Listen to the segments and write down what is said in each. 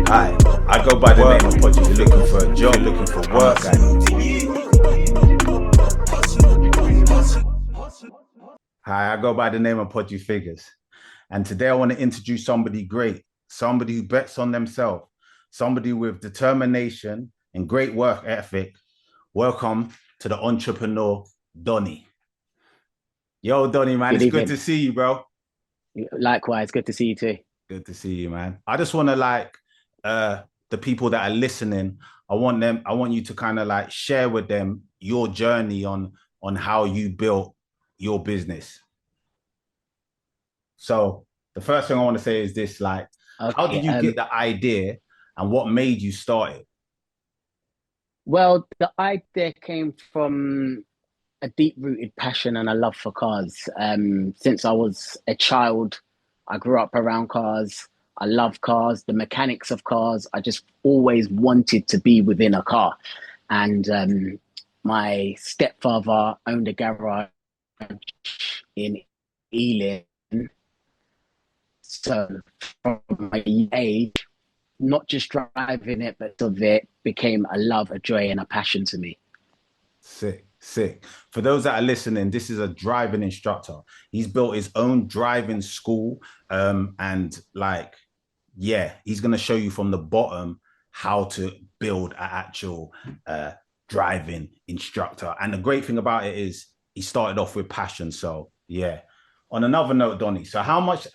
Hi, I go by the name of Podgy. You're looking for a job, you're looking for work, Hi, I go by the name of Podgy Figures. And today I want to introduce somebody great, somebody who bets on themselves, somebody with determination and great work ethic. Welcome to the entrepreneur, Donnie. Yo, Donnie, man, it's good to see you, bro. Likewise, good to see you too. Good to see you, man. I just want to the people that are listening, I want you to kind of share with them your journey on how you built your business. So the first thing I want to say is this, how did you get the idea and what made you start it? Well, the idea came from a deep-rooted passion and a love for cars. Since I was a child, I grew up around cars. I love cars, the mechanics of cars. I just always wanted to be within a car. And my stepfather owned a garage in Ealing. So from my age, not just driving it, but of it became a love, a joy, and a passion to me. Sick. For those that are listening, this is a driving instructor. He's built his own driving school. He's going to show you from the bottom how to build an actual driving instructor. And the great thing about it is he started off with passion. So yeah. On another note, Donnie, so how much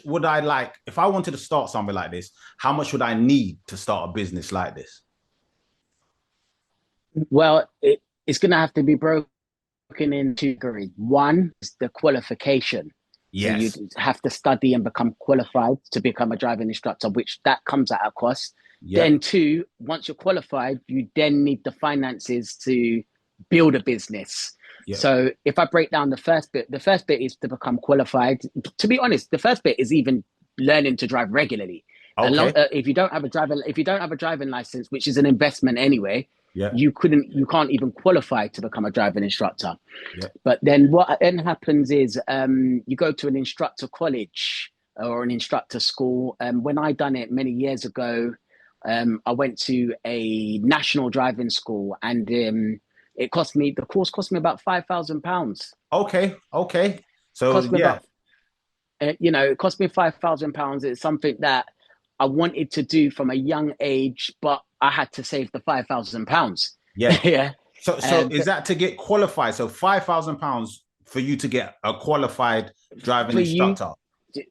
would I if I wanted to start something like this, how much would I need to start a business like this? Well, it's going to have to be broken into categories. One is the qualification. Yes. So you have to study and become qualified to become a driving instructor, which that comes at a cost. Yep. Then two, once you're qualified, you then need the finances to build a business. Yep. So if I break down the first bit is to become qualified. To be honest, the first bit is even learning to drive regularly. Okay. If you don't have a driving license, which is an investment anyway, yeah, you can't even qualify to become a driving instructor. Yeah. But then what then happens is you go to an instructor college or an instructor school. When I done it many years ago, I went to a national driving school, and the course cost me about £5,000. Okay. So it cost me £5,000. It's something that I wanted to do from a young age, but I had to save the £5,000. Yeah. Yeah. So is that to get qualified? So £5,000 for you to get a qualified driving instructor?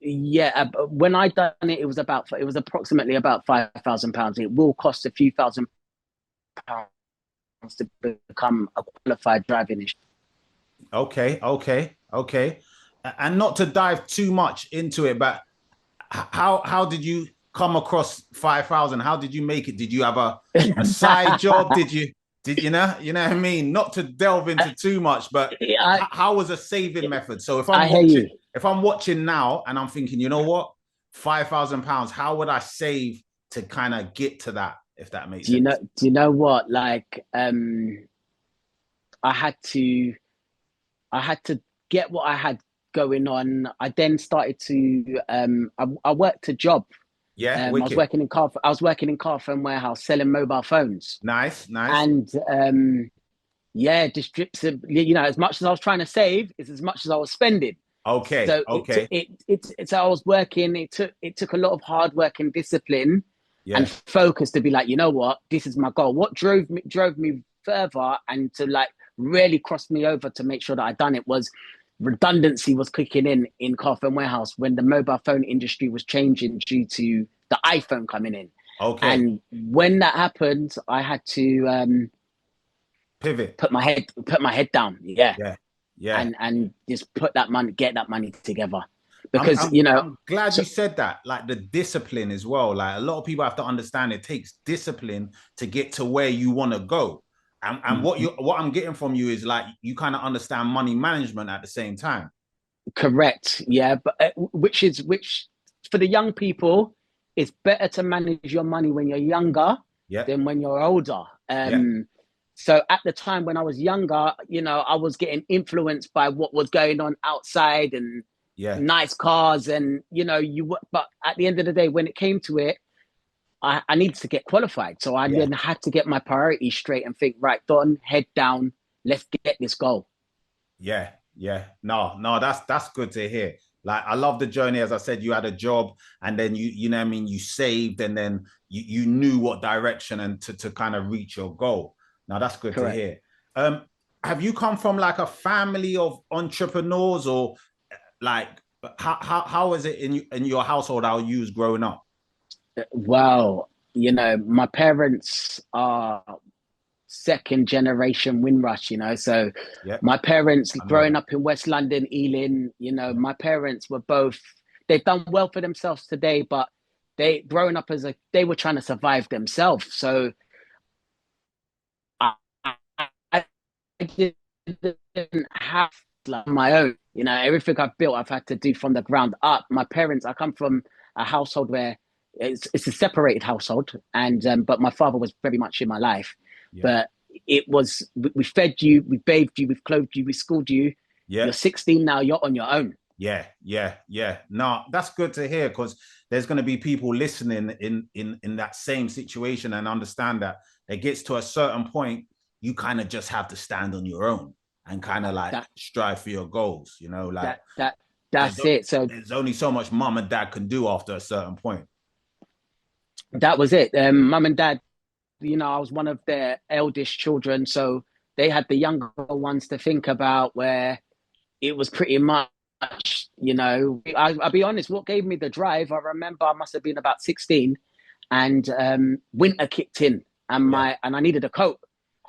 Yeah. When I done it, it was approximately about £5,000. It will cost a few £1,000 to become a qualified driving instructor. Okay. And not to dive too much into it, but how did you come across 5,000? How did you make it? Did you have a side job? Did you know what I mean? Not to delve into too much, but how was a saving method? So if I'm watching now and I'm thinking, you know what, £5,000, how would I save to kind of get to that? If that makes sense. Do you know what? I had to get what I had going on. I then started to I worked a job. Yeah, I was working in car phone warehouse selling mobile phones. Nice. And just drips of, as much as I was trying to save is as much as I was spending. Okay. So so I was working. It took a lot of hard work and discipline and focus to be like, you know what, this is my goal. What drove me further and to really cross me over to make sure that I done it was redundancy was kicking in car phone warehouse when the mobile phone industry was changing due to the iPhone coming in. Okay. And when that happened, I had to pivot, put my head down. Yeah. And just get that money together. Because I'm glad you said that, the discipline as well. A lot of people have to understand it takes discipline to get to where you want to go. And what I'm getting from you is you kind of understand money management at the same time. Correct. Yeah, but which for the young people, it's better to manage your money when you're younger than when you're older. So at the time when I was younger, I was getting influenced by what was going on outside and Yeah. nice cars, and but at the end of the day, when it came to it, I needed to get qualified. So I Yeah. then had to get my priorities straight and think, right, Don, head down, let's get this goal. Yeah, yeah. No, no, that's good to hear. Like I love the journey. As I said, you had a job and then you know what I mean, you saved and then you knew what direction and to kind of reach your goal. Now that's good to Correct. hear. Um, have you come from like a family of entrepreneurs or like how is it in your household how you was growing up? Well, my parents are second generation Windrush, so Yeah, my parents I know growing that. up in West London, Ealing, Yeah, my parents were both, they've done well for themselves today, but they growing up they were trying to survive themselves. So I, I didn't have like my own, everything I've built, I've had to do from the ground up. My parents, I come from a household where it's a separated household, and but my father was very much in my life. yeah, But it was we fed you, we bathed you, we've clothed you, we schooled you. yeah. You're 16 now, you're on your own. Yeah, yeah, yeah. No, that's good to hear because there's going to be people listening in that same situation and understand that it gets to a certain point, you kind of just have to stand on your own and kind of like That strive for your goals. You know, like that that there's that's it. So there's only so much mom and dad can do after a certain point. that was it. Mum and dad, I was one of their eldest children, so they had the younger ones to think about. Where it was pretty much, I'll be honest, what gave me the drive, I remember I must have been about 16, and winter kicked in, and Yeah, I needed a coat.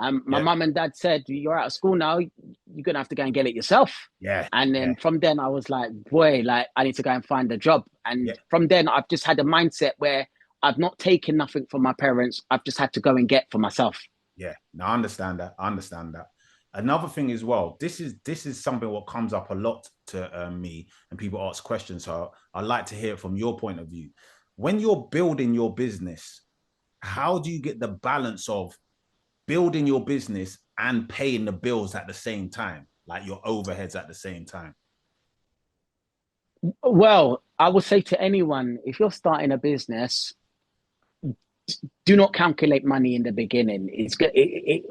My yeah, mum and dad said, "You're out of school now. You're gonna have to go and get it yourself." yeah, And yeah, then from then, I was like, "Boy, like I need to go and find a job." yeah, And from then, I've just had a mindset where I've not taken nothing from my parents. I've just had to go and get for myself. yeah. No, I understand that. I understand that. Another thing as well, this is something what comes up a lot to me, and people ask questions. So I like to hear it from your point of view. When you're building your business, how do you get the balance of building your business and paying the bills at the same time, like your overheads at the same time? Well, I would say to anyone, if you're starting a business, do not calculate money in the beginning. It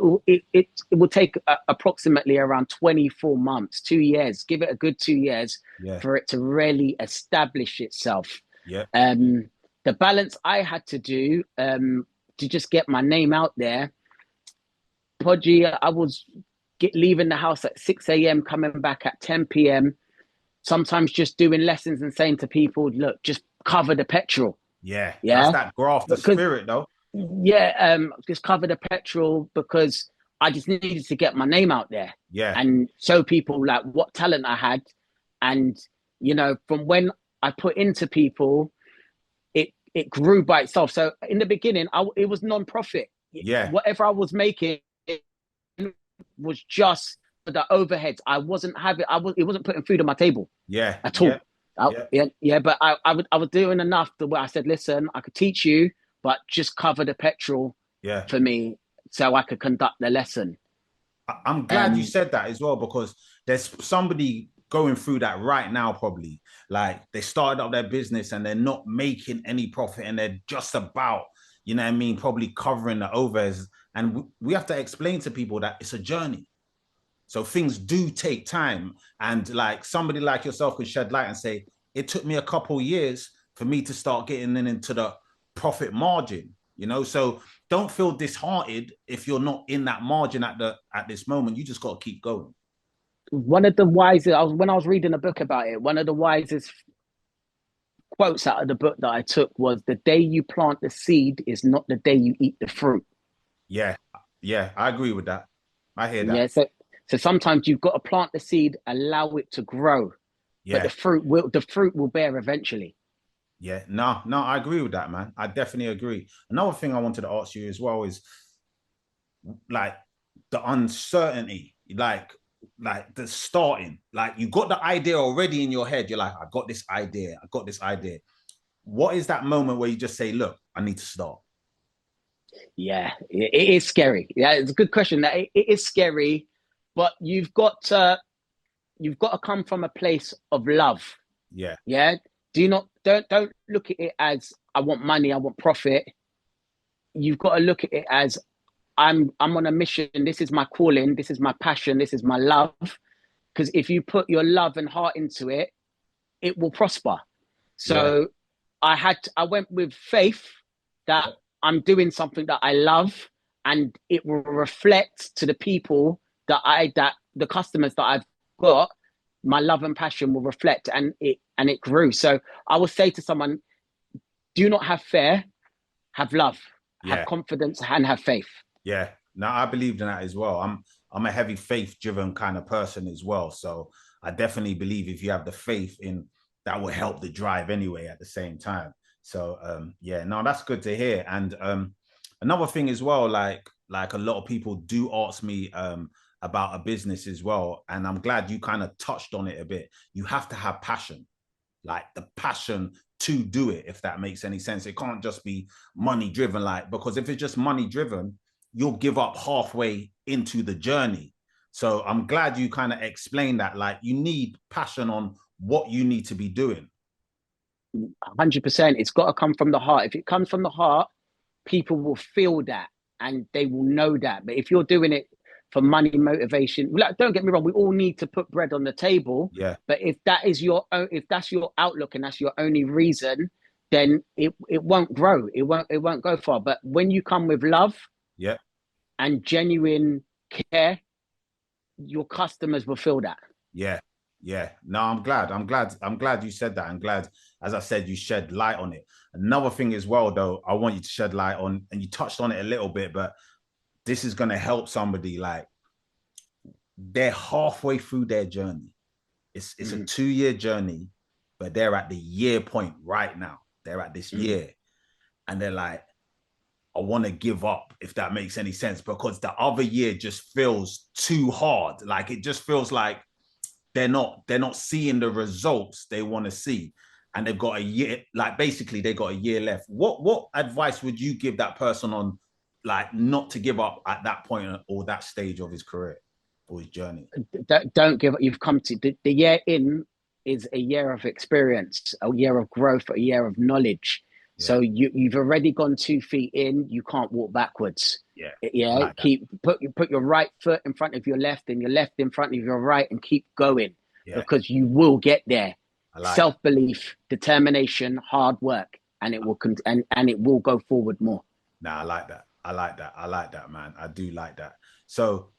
will take approximately around 24 months, 2 years. Give it a good 2 years Yeah, for it to really establish itself. yeah, Um, the balance I had to do to just get my name out there, Podgy, I was leaving the house at 6 a.m., coming back at 10 p.m. Sometimes just doing lessons and saying to people, look, just cover the petrol. yeah. That's Yeah. that grafter Because spirit, though. yeah, just cover the petrol because I just needed to get my name out there Yeah, and show people like what talent I had. And from when I put into people, it grew by itself. So in the beginning, it was non-profit. yeah, Whatever I was making was just the overheads. I wasn't having. It wasn't putting food on my table yeah, at yeah, all. yeah, Yeah. But I was doing enough to where I said, listen, I could teach you, but just cover the petrol yeah. for me so I could conduct the lesson. I'm glad you Um, said that as well because there's somebody going through that right now, probably. Like they started up their business and they're not making any profit and they're just about, you know what I mean, probably covering the overheads. And we have to explain to people that it's a journey. So things do take time. And like somebody like yourself could shed light and say, it took me a couple years for me to start getting into the profit margin, you know? So don't feel disheartened if you're not in that margin at this moment. You just got to keep going. one of the wisest, when I was reading a book about it, one of the wisest quotes out of the book that I took was, the day you plant the seed is not the day you eat the fruit. Yeah. Yeah. I agree with that. I hear that. Yeah. So sometimes you've got to plant the seed, allow it to grow, but Yeah. the fruit will bear eventually. Yeah. No, no, I agree with that, man. I definitely agree. Another thing I wanted to ask you as well is like the uncertainty, like the starting, like you got the idea already in your head. You're like, I got this idea. What is that moment where you just say, look, I need to start? Yeah, it is scary. Yeah, it's a good question. It is scary, but you've got to come from a place of love. Yeah. Yeah. Don't look at it as I want money, I want profit. You've got to look at it as I'm on a mission. This is my calling. This is my passion. This is my love. Because if you put your love and heart into it, it will prosper. Yeah. So I went with faith that I'm doing something that I love, and it will reflect to the people that the customers that I've got. My love and passion will reflect, and it grew. So I will say to someone, do not have fear, have love, have Yeah. confidence, and have faith. Yeah. No, I believed in that as well. I'm a heavy faith driven kind of person as well. So I definitely believe if you have the faith in that will help the drive anyway at the same time. So yeah, no, that's good to hear. And another thing as well, like a lot of people do ask me about a business as well. And I'm glad you kind of touched on it a bit. You have to have passion, like the passion to do it, if that makes any sense. It can't just be money driven, like, because if it's just money driven, you'll give up halfway into the journey. So I'm glad you kind of explained that, like, you need passion on what you need to be doing. 100%. It's got to come from the heart. If it comes from the heart, people will feel that and they will know that. But if you're doing it for money motivation, don't get me wrong, we all need to put bread on the table. Yeah. But if that's your outlook and that's your only reason, then it won't grow. It won't go far. But when you come with love, yeah, and genuine care, your customers will feel that. Yeah. Yeah. No, I'm glad you said that. I'm glad, as I said, you shed light on it. Another thing as well, though, I want you to shed light on, and you touched on it a little bit, but this is going to help somebody, like, they're halfway through their journey. It's a 2-year journey, but they're at the year point right now. They're at this year, and they're like, I want to give up, if that makes any sense, because the other year just feels too hard. Like, it just feels like they're not seeing the results they want to see, and they've got a year. Like, basically, they got a year left. What advice would you give that person on, like, not to give up at that point or that stage of his career or his journey? Don't give up. You've come to the year in is a year of experience, a year of growth, a year of knowledge. Yeah. So you've already gone 2 feet in. You can't walk backwards. Yeah. Like put your right foot in front of your left and your left in front of your right, and keep going, because you will get there. Self-belief, determination, hard work, and it will and it will go forward more. Nah, I like that, man. I do like that. So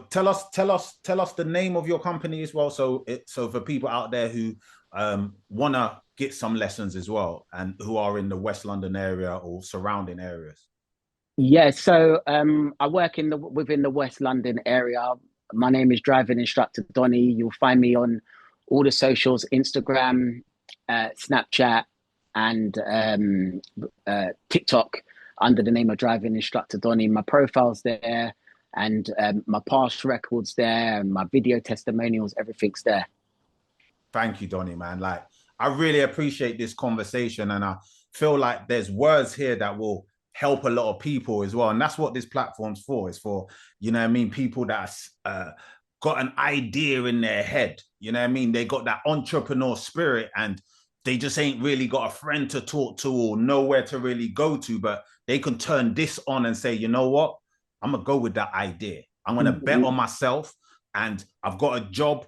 tell us the name of your company as well. So for people out there who want to get some lessons as well, and who are in the West London area or surrounding areas. Yeah, so I work within the West London area. My name is Driving Instructor Donnie. You'll find me on all the socials: Instagram, Snapchat, and TikTok under the name of Driving Instructor Donnie. My profile's there, and my past records there, and my video testimonials. Everything's there. Thank you, Donnie, man. Like, I really appreciate this conversation, and I feel like there's words here that will help a lot of people as well. And that's what this platform's for. It's for, you know what I mean, people that's got an idea in their head. You know what I mean? They got that entrepreneur spirit, and they just ain't really got a friend to talk to or nowhere to really go to, but they can turn this on and say, you know what? I'm going to go with that idea. I'm going to bet on myself, and I've got a job.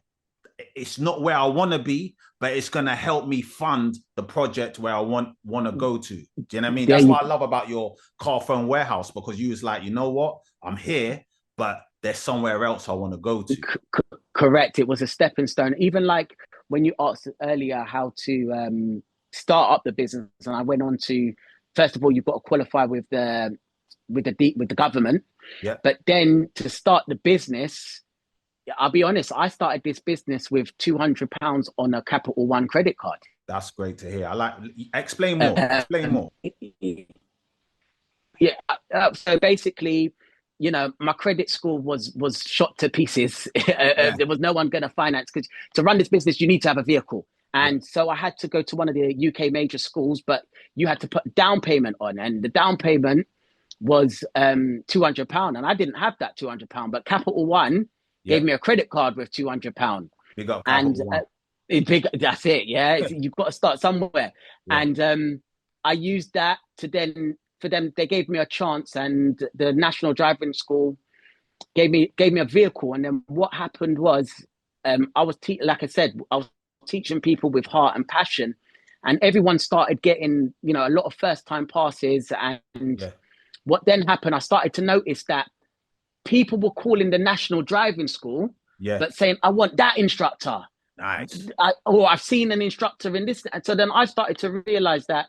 It's not where I want to be, but it's going to help me fund the project where I want to go to. Do you know what I mean? That's what I love about your car phone warehouse, because you was like, you know what? I'm here, but there's somewhere else I want to go to. Correct. It was a stepping stone. Even like when you asked earlier how to start up the business, and I went on to, first of all, you've got to qualify with the government. Yeah. But then to start the business, I'll be honest, I started this business with £200 on a Capital One credit card. That's great to hear. I like, explain more. Explain more. Yeah. So basically, you know, my credit score was shot to pieces. There was no one going to finance, because to run this business, you need to have a vehicle. And so I had to go to one of the UK major schools, but you had to put down payment on, and the down payment was £200. And I didn't have that £200, but Capital One gave me a credit card with £200. Big up Capital One. That's it. Yeah, you've got to start somewhere. Yeah. And I used that to then for them. They gave me a chance, and the National Driving School gave me a vehicle. And then what happened was, I was like I said, I was teaching people with heart and passion, and everyone started getting a lot of first time passes. And Yeah. what then happened? I started to notice that people were calling the National Driving School, Yeah. but saying, "I want that instructor." Nice. I've seen an instructor in this. And so then I started to realize that,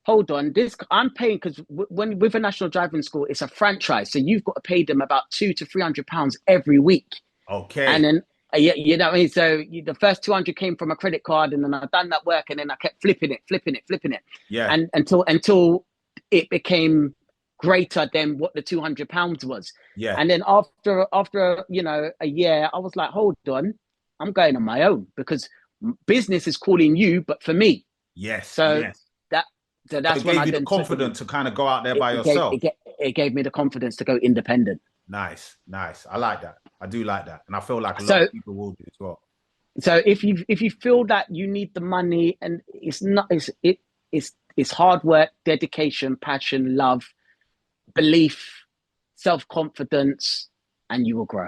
hold on, this I'm paying, because when with a National Driving School, it's a franchise. So you've got to pay them about £200 to £300 every week. And Okay. then, yeah, you know what I mean? So the first 200 came from a credit card, and then I've done that work, and then I kept flipping it. Yeah. And until it became greater than what the £200 was. Yeah. And then after a year, I was like, hold on, I'm going on my own, because business is calling you, but for me. Yes. So Yes. that's It when gave I you the then confidence to kind of go out there by it gave, yourself. it gave me the confidence to go independent. Nice. Nice. I like that. I do like that. And I feel like a lot So of people will do as well. so if you feel that you need the money, and it's hard work, dedication, passion, love, belief, self-confidence, and you will grow.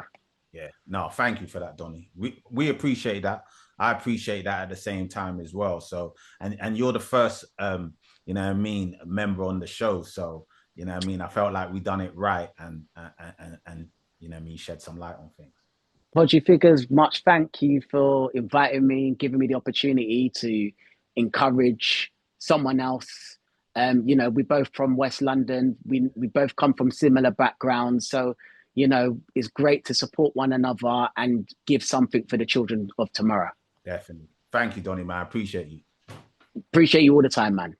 Yeah. No, thank you for that, Donnie. We appreciate that. I appreciate that at the same time as well. So, and you're the first member on the show. So, I felt like we done it right, and shed some light on things. Podgy Figures, much thank you for inviting me and giving me the opportunity to encourage someone else. We both from West London. We both come from similar backgrounds. So, it's great to support one another and give something for the children of tomorrow. Definitely. Thank you, Donnie, man. I appreciate you. Appreciate you all the time, man.